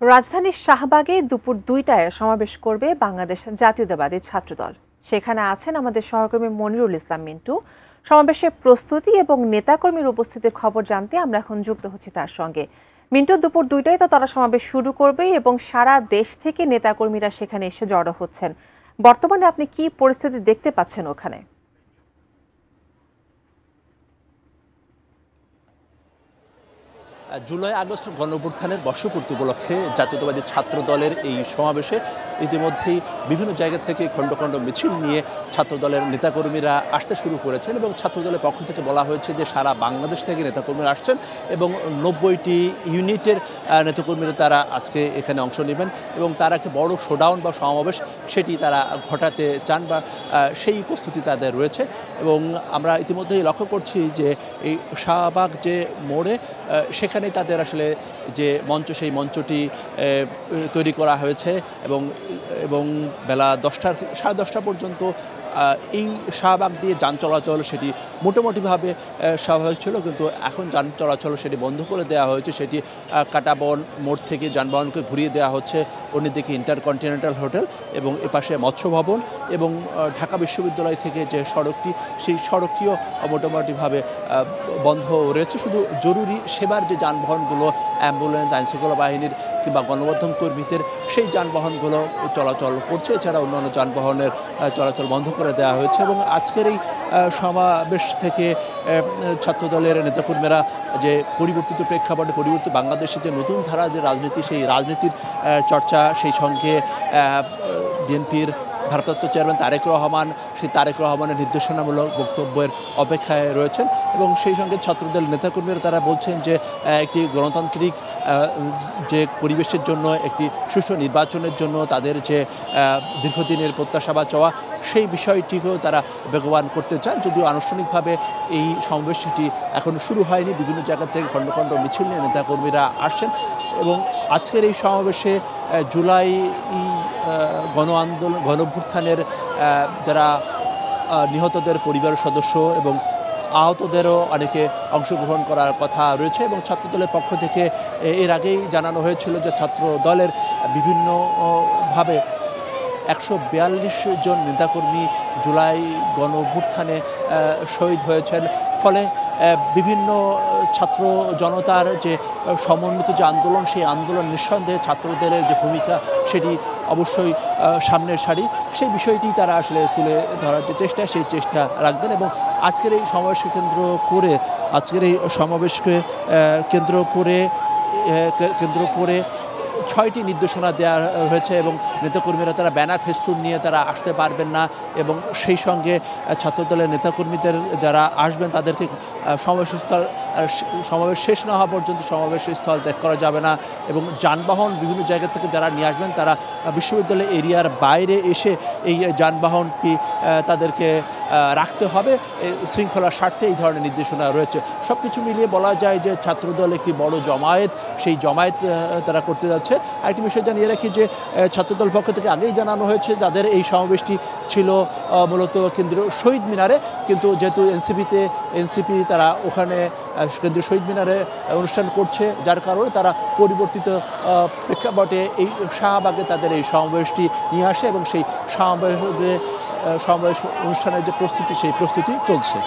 রাজধানীর শাহবাগে দুপুর ২টায় সমাবেশ করবে বাংলাদেশ জাতীয়তাবাদী ছাত্রদল। সেখানে আছেন আমাদের সহকর্মী মনিরুল ইসলাম মিন্টু। সমাবেশের প্রস্তুতি এবং নেতাকর্মীর উপস্থিতির খবর জানতে আমরা এখন যুক্ত হচ্ছি তার সঙ্গে। মিন্টু, দুপুর ২টায় তো তারা সমাবেশ শুরু করবে এবং সারা দেশ থেকে নেতাকর্মীরা সেখানে এসে জড়ো হচ্ছেন। বর্তমানে আপনি কি পরিস্থিতি দেখতে পাচ্ছেন ওখানে? জুলাই আগস্ট গণঅভ্যুত্থানের বর্ষপূর্তি উপলক্ষে জাতীয়তাবাদী ছাত্র দলের এই সমাবেশে ইতিমধ্যেই বিভিন্ন জায়গা থেকে খণ্ড খণ্ড মিছিল নিয়ে ছাত্রদলের নেতাকর্মীরা আসতে শুরু করেছেন এবং ছাত্রদলের পক্ষ থেকে বলা হয়েছে যে সারা বাংলাদেশ থেকে নেতাকর্মীরা আসছেন এবং ৯০টি ইউনিটের নেতাকর্মীরা তারা আজকে এখানে অংশ নেবেন এবং তারা একটা বড় শোডাউন বা সমাবেশ সেটি তারা ঘটাতে চান বা সেই প্রস্তুতি তাদের রয়েছে। এবং আমরা ইতিমধ্যেই লক্ষ্য করছি যে এই শাহবাগ যে মোড়ে সেখানে তাদের আসলে যে মঞ্চ সেই মঞ্চটি তৈরি করা হয়েছে এবং বেলা 10টা পর্যন্ত এই শাহবাগ দিয়ে যান চলাচল সেটি মোটামুটিভাবে স্বাভাবিক ছিল, কিন্তু এখন যান চলাচল সেটি বন্ধ করে দেওয়া হয়েছে। সেটি কাঁটাবন মোড় থেকে যানবাহনকে ঘুরিয়ে দেওয়া হচ্ছে অন্যদিকে ইন্টারকন্টিনেন্টাল হোটেল এবং এপাশে মৎস্য ভবন এবং ঢাকা বিশ্ববিদ্যালয় থেকে যে সড়কটি সেই সড়কটিও মোটামুটিভাবে বন্ধ রয়েছে। শুধু জরুরি সেবার যে যানবাহনগুলো অ্যাম্বুলেন্স, আইনশৃঙ্খলা বাহিনীর কিংবা গণমাধ্যম কর্মীদের সেই যানবাহনগুলো চলাচল করছে, এছাড়া অন্যান্য যানবাহনের চলাচল বন্ধ করে দেওয়া হয়েছে। এবং আজকের এই সমাবেশ থেকে ছাত্রদলের নেতাকর্মীরা যে পরিবর্তিত প্রেক্ষাপটে পরিবর্তিত বাংলাদেশের যে নতুন ধারা যে রাজনীতি সেই রাজনীতির চর্চা, সেই সঙ্গে বিএনপির ভারপ্রাপ্ত চেয়ারম্যান তারেক রহমান সেই তারেক রহমানের নির্দেশনামূলক বক্তব্যের অপেক্ষায় রয়েছেন এবং সেই সঙ্গে ছাত্রদল নেতাকর্মীরা তারা বলছেন যে একটি গণতান্ত্রিক যে পরিবেশের জন্য, একটি সুষ্ঠু নির্বাচনের জন্য তাদের যে দীর্ঘদিনের প্রত্যাশা বা চাওয়া সেই বিষয়টিকেও তারা বেগবান করতে চান। যদিও আনুষ্ঠানিকভাবে এই সমাবেশটি এখনও শুরু হয়নি, বিভিন্ন জায়গা থেকে খণ্ড খণ্ড মিছিল নিয়ে নেতাকর্মীরা আসছেন এবং আজকের এই সমাবেশে জুলাই গণঅভ্যুত্থানের যারা নিহতদের পরিবার সদস্য এবং আহতদেরও অনেকে অংশগ্রহণ করার কথা রয়েছে এবং ছাত্রদলের পক্ষ থেকে এর আগেই জানানো হয়েছিল যে ছাত্র দলের বিভিন্নভাবে ১৪২ জন নেতাকর্মী জুলাই গণঅভ্যুত্থানে শহীদ হয়েছেন। ফলে বিভিন্ন ছাত্র জনতার যে সমন্বিত যে আন্দোলন, সেই আন্দোলন নিঃসন্দেহে ছাত্রদলের যে ভূমিকা সেটি অবশ্যই সামনের সারি। সেই বিষয়টি তারা আসলে তুলে ধরার যে চেষ্টা সেই চেষ্টা রাখবেন এবং আজকের এই সমাবেশকে কেন্দ্র করে ৬টি নির্দেশনা দেওয়া হয়েছে এবং নেতাকর্মীরা তারা ব্যানার ফেস্টুন নিয়ে তারা আসতে পারবেন না এবং সেই সঙ্গে ছাত্রদলের নেতাকর্মীদের যারা আসবেন তাদেরকে সমাবেশ শেষ না হওয়া পর্যন্ত সমাবেশস্থল ত্যাগ করা যাবে না এবং যানবাহন বিভিন্ন জায়গা থেকে যারা নিয়ে আসবেন তারা বিশ্ববিদ্যালয় এরিয়ার বাইরে এসে এই যানবাহনটি তাদেরকে রাখতে হবে। শৃঙ্খলার স্বার্থে এই ধরনের নির্দেশনা রয়েছে। সব কিছু মিলিয়ে বলা যায় যে ছাত্রদল একটি বড় জমায়েত, সেই জমায়েত তারা করতে যাচ্ছে। আরেকটি বিষয় জানিয়ে রাখি যে ছাত্রদল পক্ষ থেকে আগেই জানানো হয়েছে যাদের এই সমাবেশটি ছিল মূলত কেন্দ্রীয় শহীদ মিনারে, কিন্তু যেহেতু এনসিপি তারা ওখানে কেন্দ্রীয় শহীদ মিনারে অনুষ্ঠান করছে, যার কারণে তারা পরিবর্তিত প্রেক্ষাপটে এই শাহবাগে তাদের এই সমাবেশটি নিয়ে আসে এবং সেই সমাবেশ অনুষ্ঠানের যে প্রস্তুতি সেই প্রস্তুতি চলছে।